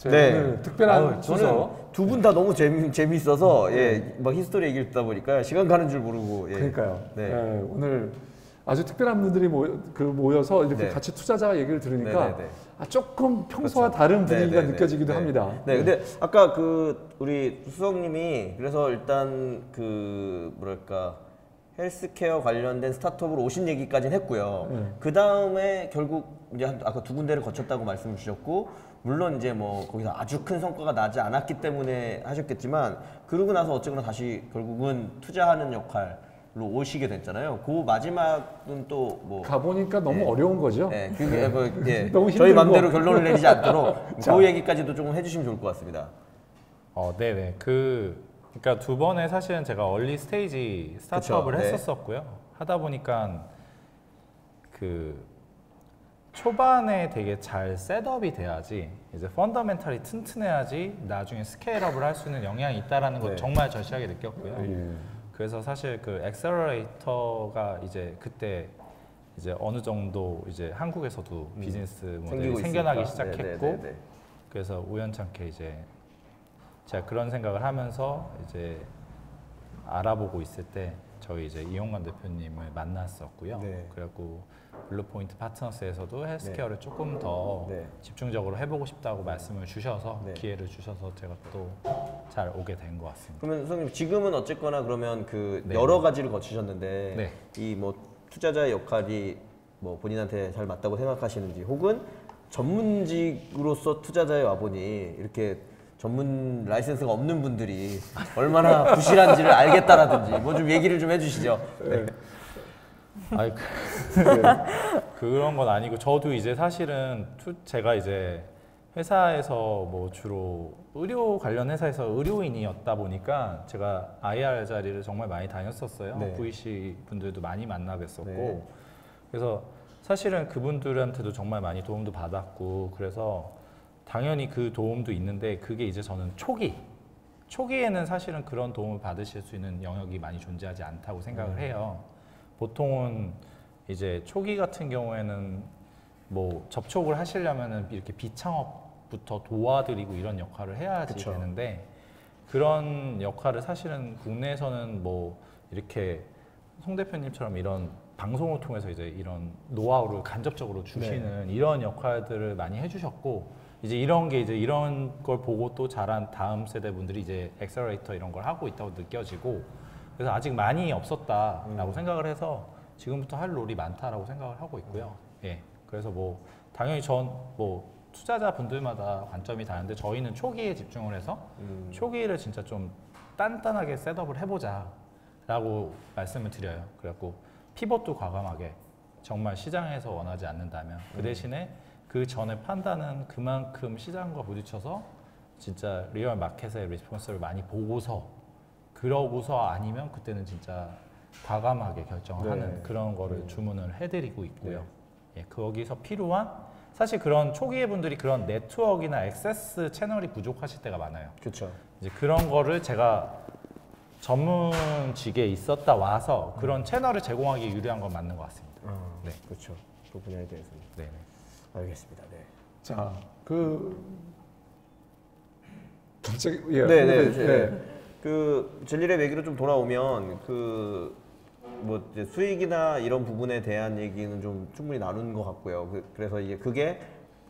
오늘 특별한 순서. 두 분 다 너무 재미있어서 막 히스토리 얘기를 듣다 보니까 시간 가는 줄 모르고. 그러니까요. 오늘 아주 특별한 분들이 모여서 이렇게 같이 투자자 얘기를 들으니까 조금 평소와 다른 분위기가 느껴지기도 합니다. 근데 아까 우리 수석님이 그래서 일단 뭐랄까 헬스케어 관련된 스타트업으로 오신 얘기까지는 했고요. 그 다음에 결국 이제 아까 두 군데를 거쳤다고 말씀을 주셨고, 물론 이제 뭐 거기서 아주 큰 성과가 나지 않았기 때문에 하셨겠지만, 그러고 나서 어쨌거나 다시 결국은 투자하는 역할로 오시게 됐잖아요. 그 마지막은 또 뭐 가보니까 너무 어려운 거죠. 그게 너무 저희 맘대로 결론을 내리지 않도록 그 얘기까지도 조금 해주시면 좋을 것 같습니다. 네네. 그러니까 두 번에 사실은 제가 얼리 스테이지 스타트업을 했었었고요. 하다 보니까 초반에 되게 잘 셋업이 돼야지, 이제 펀더멘탈이 튼튼해야지 나중에 스케일업을 할 수 있는 영향이 있다라는 걸 정말 절실하게 느꼈고요. 그래서 사실 엑셀러레이터가 이제 그때 이제 어느 정도 이제 한국에서도 비즈니스 모델이 생겨나기 시작했고, 그래서 우연찮게 이제 제가 그런 생각을 하면서 이제 알아보고 있을 때 저희 이제 이용관 대표님을 만났었고요. 그래갖고 블루포인트 파트너스에서도 헬스케어를 조금 더 집중적으로 해보고 싶다고 말씀을 주셔서 기회를 주셔서 제가 또 잘 오게 된 것 같습니다. 그러면 선생님 지금은 어쨌거나 그러면 여러 가지를 거치셨는데 이 뭐 투자자의 역할이 뭐 본인한테 잘 맞다고 생각하시는지, 혹은 전문직으로서 투자자에 와보니 이렇게 전문 라이센스가 없는 분들이 얼마나 부실한지를 알겠다라든지 뭐 좀 얘기를 좀 해주시죠. 그런 건 아니고, 저도 이제 사실은 제가 이제 회사에서 뭐 주로 의료 관련 회사에서 의료인이었다 보니까 제가 IR 자리를 정말 많이 다녔었어요. VC 분들도 많이 만나 뵀었고, 그래서 사실은 그분들한테도 정말 많이 도움도 받았고, 그래서 당연히 그 도움도 있는데, 그게 이제 저는 초기에는 사실은 그런 도움을 받으실 수 있는 영역이 많이 존재하지 않다고 생각을 해요. 보통은 이제 초기 같은 경우에는 뭐 접촉을 하시려면은 이렇게 비창업부터 도와드리고 이런 역할을 해야지 되는데, 그런 역할을 사실은 국내에서는 뭐 이렇게 송 대표님처럼 이런 방송을 통해서 이제 이런 노하우를 간접적으로 주시는 이런 역할들을 많이 해주셨고, 이제 이런 걸 보고 또 자란 다음 세대 분들이 이제 엑셀러레이터 이런 걸 하고 있다고 느껴지고, 그래서 아직 많이 없었다라고 생각을 해서 지금부터 할 롤이 많다라고 생각을 하고 있고요. 그래서 뭐 당연히 뭐 투자자 분들마다 관점이 다른데, 저희는 초기에 집중을 해서 초기를 진짜 좀 단단하게 셋업을 해보자라고 말씀을 드려요. 그래갖고 피벗도 과감하게, 정말 시장에서 원하지 않는다면 그 대신에 그 전에 판단은 그만큼 시장과 부딪혀서 진짜 리얼 마켓의 리스폰스를 많이 보고서, 그러고서 아니면 그때는 진짜 과감하게 결정을 하는 그런 거를 주문을 해드리고 있고요. 거기서 필요한, 사실 그런 초기의 분들이 그런 네트워크나 액세스 채널이 부족하실 때가 많아요. 이제 그런 거를 제가 전문직에 있었다 와서 그런 채널을 제공하기 유리한 건 맞는 것 같습니다. 그 분야에 대해서는. 알겠습니다. 자, 젤리랩 얘기로 좀 돌아오면 뭐 이제 수익이나 이런 부분에 대한 얘기는 좀 충분히 나눈 것 같고요. 그래서 이게 그게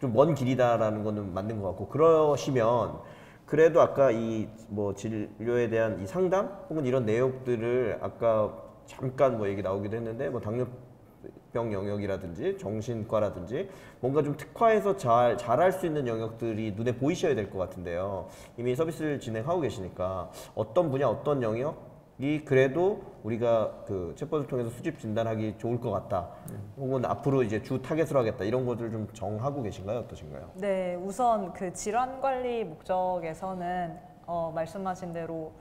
좀 먼 길이다라는 거는 맞는 것 같고, 그러시면 그래도 아까 이 뭐 진료에 대한 이 상담 혹은 이런 내용들을 아까 잠깐 뭐 얘기 나오기도 했는데, 뭐 당뇨병 영역이라든지 정신과라든지 뭔가 좀 특화해서 잘할 수 있는 영역들이 눈에 보이셔야 될 것 같은데요. 이미 서비스를 진행하고 계시니까 어떤 분야, 어떤 영역이 그래도 우리가 그 챗봇을 통해서 수집 진단하기 좋을 것 같다, 혹은 앞으로 이제 주 타겟으로 하겠다, 이런 것들 좀 정하고 계신가요? 어떠신가요? 네, 우선 그 질환 관리 목적에서는 말씀하신 대로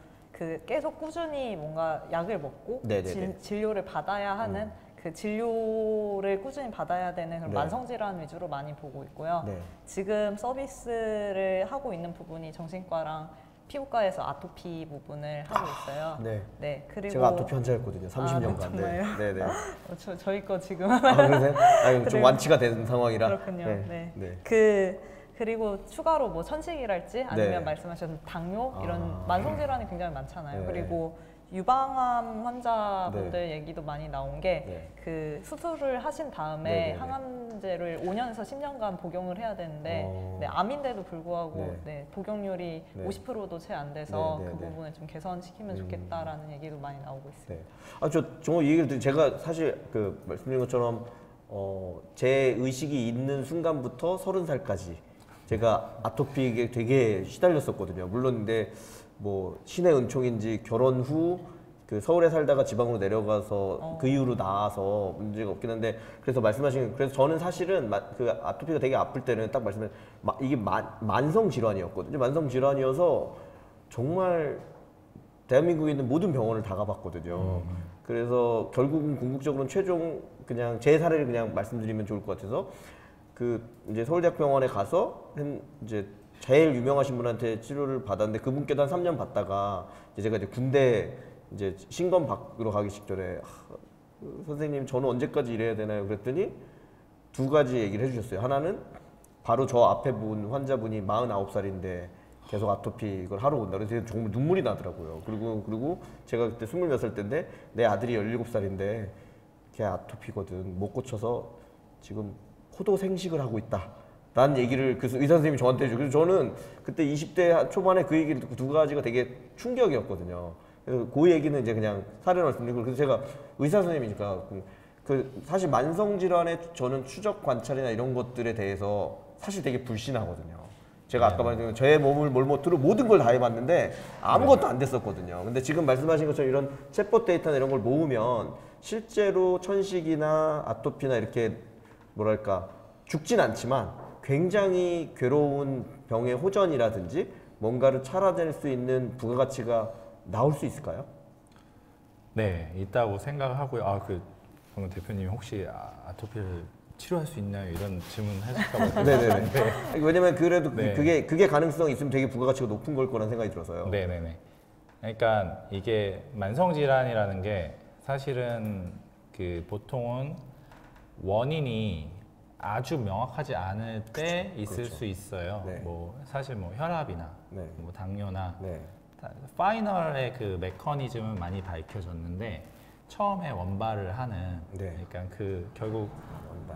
계속 꾸준히 뭔가 약을 먹고 진료를 받아야 하는 그 진료를 꾸준히 받아야 되는 그런 만성질환 위주로 많이 보고 있고요. 지금 서비스를 하고 있는 부분이 정신과랑 피부과에서 아토피 부분을 하고 있어요. 그리고 제가 아토피 환자였거든요. 30년간. 정말요? 저희 거 지금 그러세요? 좀 완치가 된 상황이라. 그렇군요. 그리고 추가로 뭐 천식이랄지 아니면 네. 말씀하신 당뇨 이런 만성 질환이 굉장히 많잖아요. 네. 그리고 유방암 환자분들 네. 얘기도 많이 나온 게 그 수술을 하신 다음에 네, 네, 네. 항암제를 5년에서 10년간 복용을 해야 되는데 네, 암인데도 불구하고 네, 복용률이 50%도 채 안 돼서 그 부분을 좀 개선시키면 좋겠다라는 얘기도 많이 나오고 있어요. 네. 저 이 얘기를 제가 사실 그 말씀드린 것처럼 제 의식이 있는 순간부터 30살까지 제가 아토피에 되게 시달렸었거든요. 물론 근데 뭐 신의 은총인지 결혼 후 그 서울에 살다가 지방으로 내려가서 그 이후로 나와서 문제가 없긴 한데 그래서 말씀하신 그래서 저는 사실은 그 아토피가 되게 아플 때는 딱 말씀해 이게 만성 질환이었거든요. 만성 질환이어서 정말 대한민국에 있는 모든 병원을 다 가봤거든요. 그래서 결국은 궁극적으로는 최종 그냥 제 사례를 그냥 말씀드리면 좋을 것 같아서 그 이제 서울대학병원에 가서 이제 제일 유명하신 분한테 치료를 받았는데 그분께도 한 3년 받다가 이제 제가 이제 군대 이제 신검 받으러 가기 직전에 선생님 저는 언제까지 일해야 되나요? 그랬더니 두 가지 얘기를 해주셨어요. 하나는 바로 저 앞에 분 환자분이 49살인데 계속 아토피 이걸 하러 온다. 그래서 정말 눈물이 나더라고요. 그리고 제가 그때 20몇 살 때인데 내 아들이 17살인데 걔 아토피거든. 못 고쳐서 지금 포도 생식을 하고 있다. 라는 얘기를 그 의사 선생님이 저한테 해주고 그래서 저는 그때 20대 초반에 그 얘기를 듣고 두 가지가 되게 충격이었거든요. 그래서 그 얘기는 이제 그냥 사례를 말씀드리고 그래서 제가 의사 선생님이니까 그 사실 만성 질환의 저는 추적 관찰이나 이런 것들에 대해서 사실 되게 불신하거든요. 제가 아까 말했던 제 몸을 몰모트로 모든 걸 다 해봤는데 아무것도 안 됐었거든요. 근데 지금 말씀하신 것처럼 이런 챗봇 데이터나 이런 걸 모으면 실제로 천식이나 아토피나 이렇게 뭐랄까 죽진 않지만 굉장히 괴로운 병의 호전이라든지 뭔가를 찾아낼 수 있는 부가가치가 나올 수 있을까요? 네, 있다고 생각하고요. 방금 대표님 혹시 아토피를 치료할 수 있나요? 이런 질문 하실까 봐요. 네네네. 네. 왜냐면 그래도 네. 그게 가능성이 있으면 되게 부가가치가 높은 걸 거란 생각이 들어서요. 네네네. 그러니까 이게 만성 질환이라는 게 사실은 그 보통은 원인이 아주 명확하지 않을 때 있을 그렇죠. 수 있어요. 네. 뭐 사실 뭐 혈압이나 네. 뭐 당뇨나 네. 파이널의 그 메커니즘은 많이 밝혀졌는데 처음에 원발을 하는 네. 그러니까 그 결국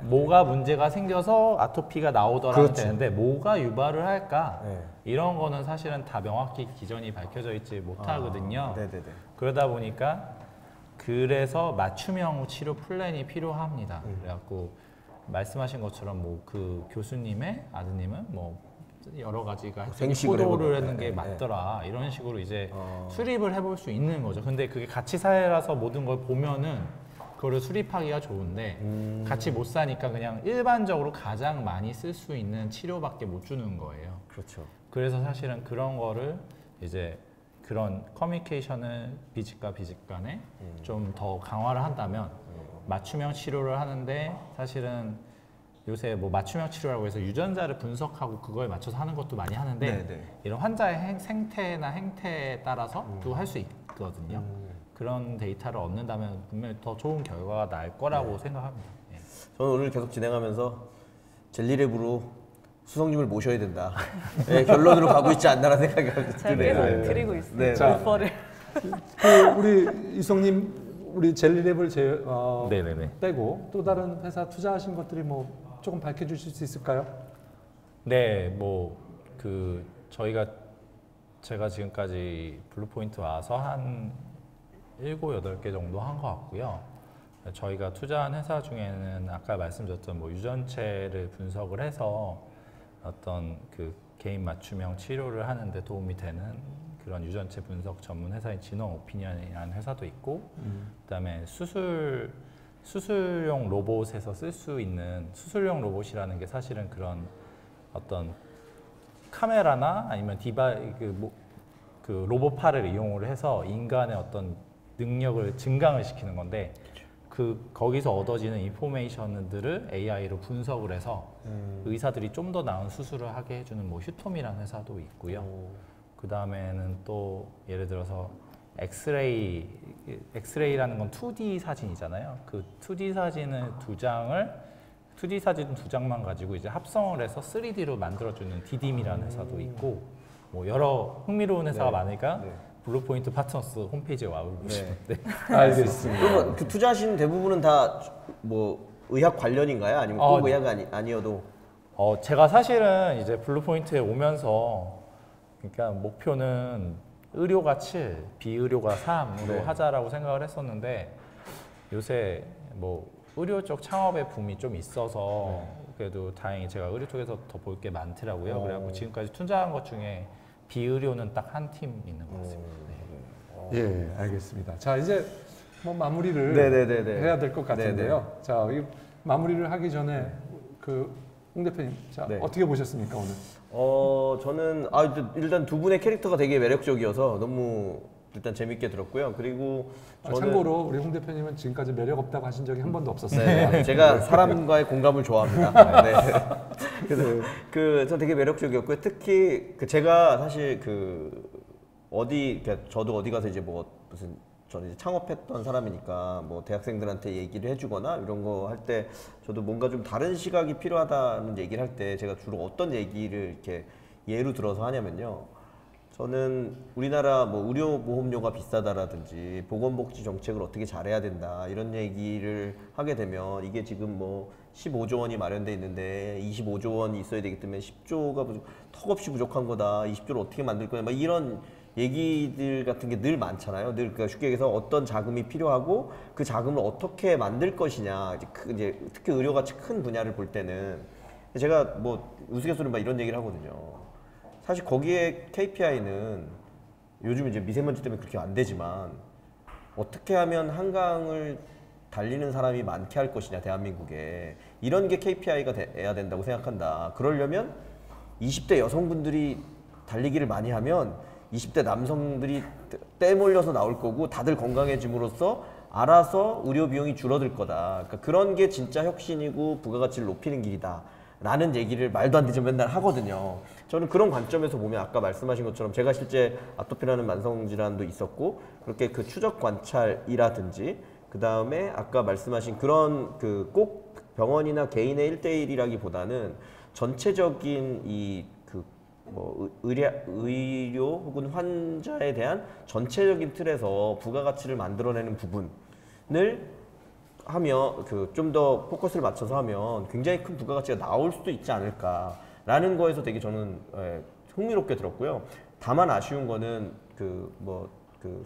뭐가 문제가 생겨서 아토피가 나오더라면 그렇죠. 되는데 뭐가 유발을 할까 네. 이런 거는 사실은 다 명확히 기전이 밝혀져 있지 못하거든요. 네네네. 그러다 보니까 그래서 맞춤형 치료 플랜이 필요합니다. 그래갖고 말씀하신 것처럼 뭐 그 교수님의 아드님은 뭐 여러 가지가 포도를 하는 게 맞더라 이런 식으로 이제 수립을 해볼 수 있는 거죠. 근데 그게 가치 사회라서 모든 걸 보면은 그거를 수립하기가 좋은데 같이 못 사니까 그냥 일반적으로 가장 많이 쓸 수 있는 치료밖에 못 주는 거예요. 그렇죠. 그래서 사실은 그런 거를 이제 그런 커뮤니케이션을 비직과 비직 간에 좀 더 강화를 한다면 맞춤형 치료를 하는데 사실은 요새 뭐 맞춤형 치료라고 해서 유전자를 분석하고 그거에 맞춰서 하는 것도 많이 하는데 네네. 이런 환자의 생태나 행태에 따라서도 할 수 있거든요. 그런 데이터를 얻는다면 분명히 더 좋은 결과가 날 거라고 생각합니다. 예. 저는 오늘 계속 진행하면서 젤리랩으로 수성님을 모셔야 된다. 네, 결론으로 가고 있지 않나라는 생각이 제가 계속 드리고 있어요. 네. 오퍼를. 우리 이성님 우리 젤리랩을 네네네. 빼고 또 다른 회사 투자하신 것들이 뭐 조금 밝혀주실 수 있을까요? 네, 뭐 그 제가 지금까지 블루포인트 와서 한 7, 8개 정도 한 것 같고요. 저희가 투자한 회사 중에는 아까 말씀드렸던 뭐 유전체를 분석을 해서 어떤 그 개인 맞춤형 치료를 하는데 도움이 되는 그런 유전체 분석 전문 회사인 지노 오피니언이라는 회사도 있고, 그다음에 수술용 로봇에서 쓸 수 있는 수술용 로봇이라는 게 사실은 그런 어떤 카메라나 아니면 그 로봇팔을 이용을 해서 인간의 어떤 능력을 증강을 시키는 건데 거기서 얻어지는 인포메이션들을 AI로 분석을 해서 의사들이 좀 더 나은 수술을 하게 해주는 뭐 휴톰이라는 회사도 있고요. 그 다음에는 또 예를 들어서 엑스레이라는 건 2D 사진이잖아요. 그 2D 사진을 2장을 2D 사진 2장만 가지고 이제 합성을 해서 3D로 만들어주는 디딤이라는 회사도 있고 뭐 여러 흥미로운 회사가 많으니까 블루포인트 파트너스 홈페이지에 와보시면 알겠습니다. 그러면 그 투자하시는 대부분은 다 뭐 의학 관련인가요? 아니면 꼭 의학이 아니어도? 제가 사실은 이제 블루포인트에 오면서 그러니까 목표는 의료가 7, 비의료가 3으로 하자라고 생각을 했었는데 요새 뭐 의료 쪽 창업의 붐이 좀 있어서 그래도 다행히 제가 의료 쪽에서 더 볼 게 많더라고요. 그래갖고 지금까지 투자한 것 중에 비의료는 딱 한 팀 있는 것 같습니다. 예, 알겠습니다. 자, 이제 뭐 마무리를 해야 될 것 같은데요. 자, 이 마무리를 하기 전에 그 홍 대표님, 자, 어떻게 보셨습니까 오늘? 저는 일단 두 분의 캐릭터가 되게 매력적이어서 너무 일단 재밌게 들었고요. 그리고 참고로 우리 홍 대표님은 지금까지 매력 없다고 하신 적이 한 번도 없었어요. 제가 사람과의 공감을 좋아합니다. 그래서 저 되게 매력적이었고요. 특히 제가 사실 저도 어디 가서 이제 뭐 무슨 저는 이제 창업했던 사람이니까 뭐 대학생들한테 얘기를 해주거나 이런 거 할 때 저도 뭔가 좀 다른 시각이 필요하다는 얘기를 할 때 제가 주로 어떤 얘기를 이렇게 예로 들어서 하냐면요. 저는 우리나라 뭐 의료보험료가 비싸다라든지 보건복지 정책을 어떻게 잘해야 된다 이런 얘기를 하게 되면 이게 지금 뭐 15조 원이 마련돼 있는데 25조 원이 있어야 되기 때문에 10조가 턱없이 부족한 거다. 20조를 어떻게 만들 거냐 막 이런 얘기들 같은 게 늘 많잖아요. 늘 그러니까 쉽게 얘기해서 어떤 자금이 필요하고 그 자금을 어떻게 만들 것이냐. 이제 특히 의료같이 큰 분야를 볼 때는 제가 뭐 우스갯소리 막 이런 얘기를 하거든요. 사실 거기에 KPI는 요즘 이제 미세먼지 때문에 그렇게 안 되지만 어떻게 하면 한강을 달리는 사람이 많게 할 것이냐 대한민국에 이런 게 KPI가 돼야 된다고 생각한다. 그러려면 20대 여성분들이 달리기를 많이 하면 20대 남성들이 떼몰려서 나올 거고 다들 건강해짐으로써 알아서 의료 비용이 줄어들 거다. 그러니까 그런 게 진짜 혁신이고 부가가치를 높이는 길이다. 라는 얘기를 말도 안 되지만 맨날 하거든요. 저는 그런 관점에서 보면 아까 말씀하신 것처럼 제가 실제 아토피라는 만성질환도 있었고 그렇게 그 추적 관찰이라든지 그 다음에 아까 말씀하신 그런 꼭 병원이나 개인의 1대1이라기보다는 전체적인 의료 혹은 환자에 대한 전체적인 틀에서 부가가치를 만들어내는 부분을 하면 좀 더 포커스를 맞춰서 하면 굉장히 큰 부가가치가 나올 수도 있지 않을까라는 거에서 되게 저는 흥미롭게 들었고요. 다만 아쉬운 거는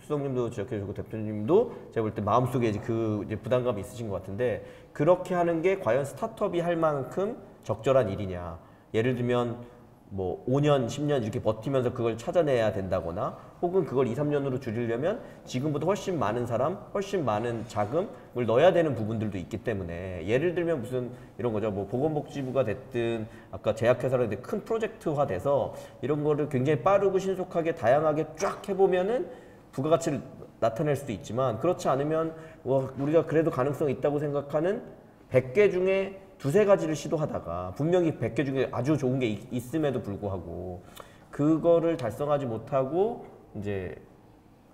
수석님도 지적해주고 대표님도 제가 볼 때 마음속에 이제 부담감이 있으신 것 같은데 그렇게 하는 게 과연 스타트업이 할 만큼 적절한 일이냐. 예를 들면 뭐 5년, 10년 이렇게 버티면서 그걸 찾아내야 된다거나 혹은 그걸 2, 3년으로 줄이려면 지금보다 훨씬 많은 사람, 훨씬 많은 자금을 넣어야 되는 부분들도 있기 때문에 예를 들면 무슨 이런 거죠. 뭐 보건복지부가 됐든 아까 제약회사로 됐든 큰 프로젝트화 돼서 이런 거를 굉장히 빠르고 신속하게 다양하게 쫙 해보면은 부가가치를 나타낼 수도 있지만 그렇지 않으면 우리가 그래도 가능성이 있다고 생각하는 100개 중에 두세 가지를 시도하다가 분명히 100개 중에 아주 좋은 게 있음에도 불구하고 그거를 달성하지 못하고 이제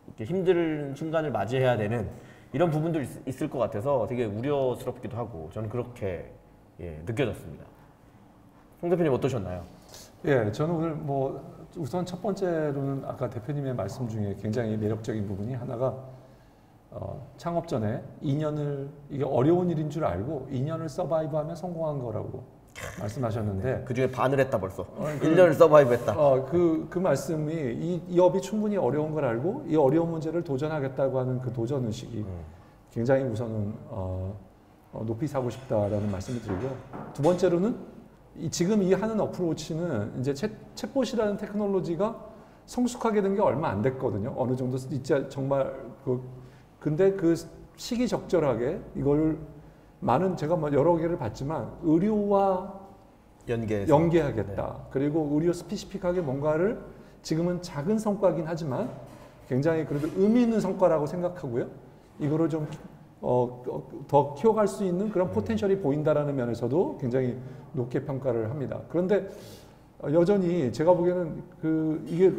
이렇게 힘든 순간을 맞이해야 되는 이런 부분도 있을 것 같아서 되게 우려스럽기도 하고 저는 그렇게 느껴졌습니다. 홍 대표님 어떠셨나요? 예, 저는 오늘 우선 첫 번째로는 아까 대표님의 말씀 중에 굉장히 매력적인 부분이 하나가 창업 전에 2년을 이게 어려운 일인 줄 알고 2년을 서바이브하면 성공한 거라고 말씀하셨는데 그 중에 반을 했다 벌써 1년을 서바이브했다. 그 말씀이 이 업이 충분히 어려운 걸 알고 이 어려운 문제를 도전하겠다고 하는 그 도전 의식이 굉장히 우선은 높이 사고 싶다라는 말씀을 드리고요. 두 번째로는 지금 이 하는 어프로치는 이제 챗봇이라는 테크놀로지가 성숙하게 된 게 얼마 안 됐거든요. 어느 정도 진짜 정말 근데 그 시기적절하게 이걸 제가 여러 개를 봤지만 의료와 연계하겠다. 그리고 의료 스페시픽하게 뭔가를 지금은 작은 성과긴 하지만 굉장히 그래도 의미 있는 성과라고 생각하고요. 이거를 좀 더 키워갈 수 있는 그런 포텐셜이 보인다라는 면에서도 굉장히 높게 평가를 합니다. 그런데 여전히 제가 보기에는 이게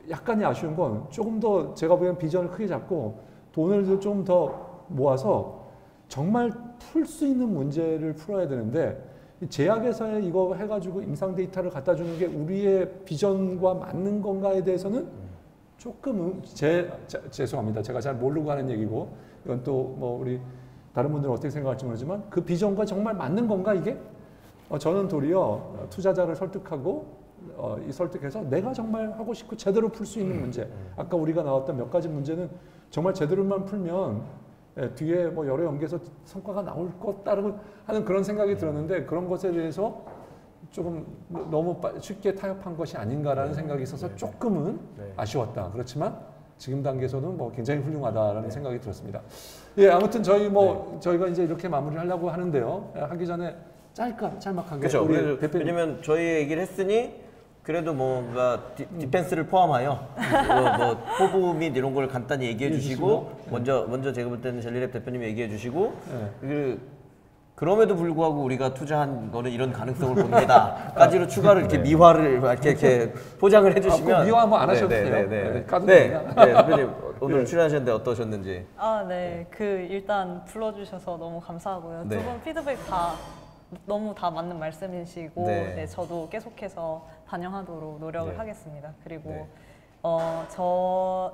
약간이 아쉬운 건 조금 더 제가 보기에는 비전을 크게 잡고 돈을 좀 더 모아서 정말 풀 수 있는 문제를 풀어야 되는데 이 제약회사에 이거 해가지고 임상 데이터를 갖다 주는 게 우리의 비전과 맞는 건가에 대해서는 조금 죄송합니다. 제가 잘 모르고 하는 얘기고 이건 또 뭐 우리 다른 분들은 어떻게 생각할지 모르지만 그 비전과 정말 맞는 건가 이게? 저는 도리어 투자자를 설득하고 이 설득해서 내가 정말 하고 싶고 제대로 풀 수 있는 문제. 아까 우리가 나왔던 몇 가지 문제는 정말 제대로만 풀면 뒤에 뭐 여러 연계에서 성과가 나올 것 따르고 하는 그런 생각이 들었는데 그런 것에 대해서 조금 너무 쉽게 타협한 것이 아닌가라는 생각이 있어서 조금은 아쉬웠다. 그렇지만 지금 단계에서는 뭐 굉장히 훌륭하다라는 생각이 들었습니다. 예, 아무튼 저희가 이제 이렇게 마무리를 하려고 하는데요. 하기 전에 짤막하게 그렇죠. 우리 대표님. 왜냐면 저희 얘기를 했으니 그래도 뭔가 디펜스를 포함하여 뭐 포부 및 이런 걸 간단히 얘기해 주시고 먼저 제가 볼 때는 젤리랩 대표님이 얘기해 주시고 그럼에도 불구하고 우리가 투자한 거는 이런 가능성을 봅니다까지로 추가로 이렇게 미화를 이렇게 포장을 해주시면 미화 뭐 안 하셔도 돼요. 대표님 오늘 출연하셨는데 어떠셨는지. 네. 일단 불러주셔서 너무 감사하고요. 두 분 피드백 너무 다 맞는 말씀이시고 저도 계속해서 반영하도록 노력을 하겠습니다. 그리고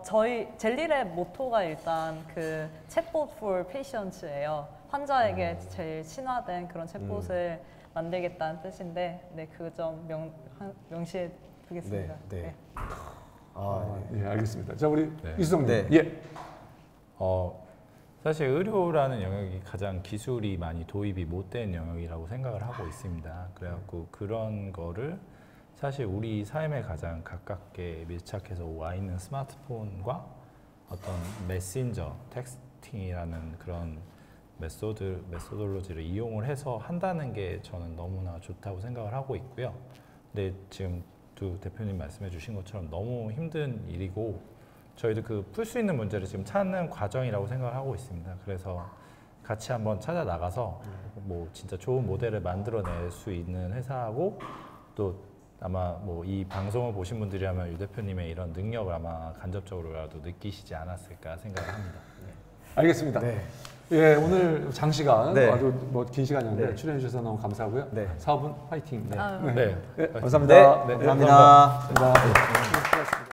저희 젤리랩 모토가 일단 그 챗봇 for patients예요. 환자에게 제일 친화된 그런 챗봇을 만들겠다는 뜻인데 그 점 명시해 두겠습니다. 예, 알겠습니다. 자, 우리 이수성님. 예. 사실 의료라는 영역이 가장 기술이 많이 도입이 못 된 영역이라고 생각을 하고 있습니다. 그래갖고 그런 거를 사실 우리 삶에 가장 가깝게 밀착해서 와 있는 스마트폰과 어떤 메신저, 텍스팅이라는 그런 메소돌로지를 이용을 해서 한다는 게 저는 너무나 좋다고 생각을 하고 있고요. 근데 지금 두 대표님 말씀해 주신 것처럼 너무 힘든 일이고 저희도 그 풀 수 있는 문제를 지금 찾는 과정이라고 생각을 하고 있습니다. 그래서 같이 한번 찾아 나가서 뭐 진짜 좋은 모델을 만들어낼 수 있는 회사하고 또 아마 뭐 이 방송을 보신 분들이라면 유 대표님의 이런 능력을 아마 간접적으로라도 느끼시지 않았을까 생각을 합니다. 알겠습니다. 예, 오늘 장시간 아주 뭐 긴 시간이었는데 출연해 주셔서 너무 감사하고요. 사업은 화이팅. 감사합니다. 감사합니다. 감사합니다.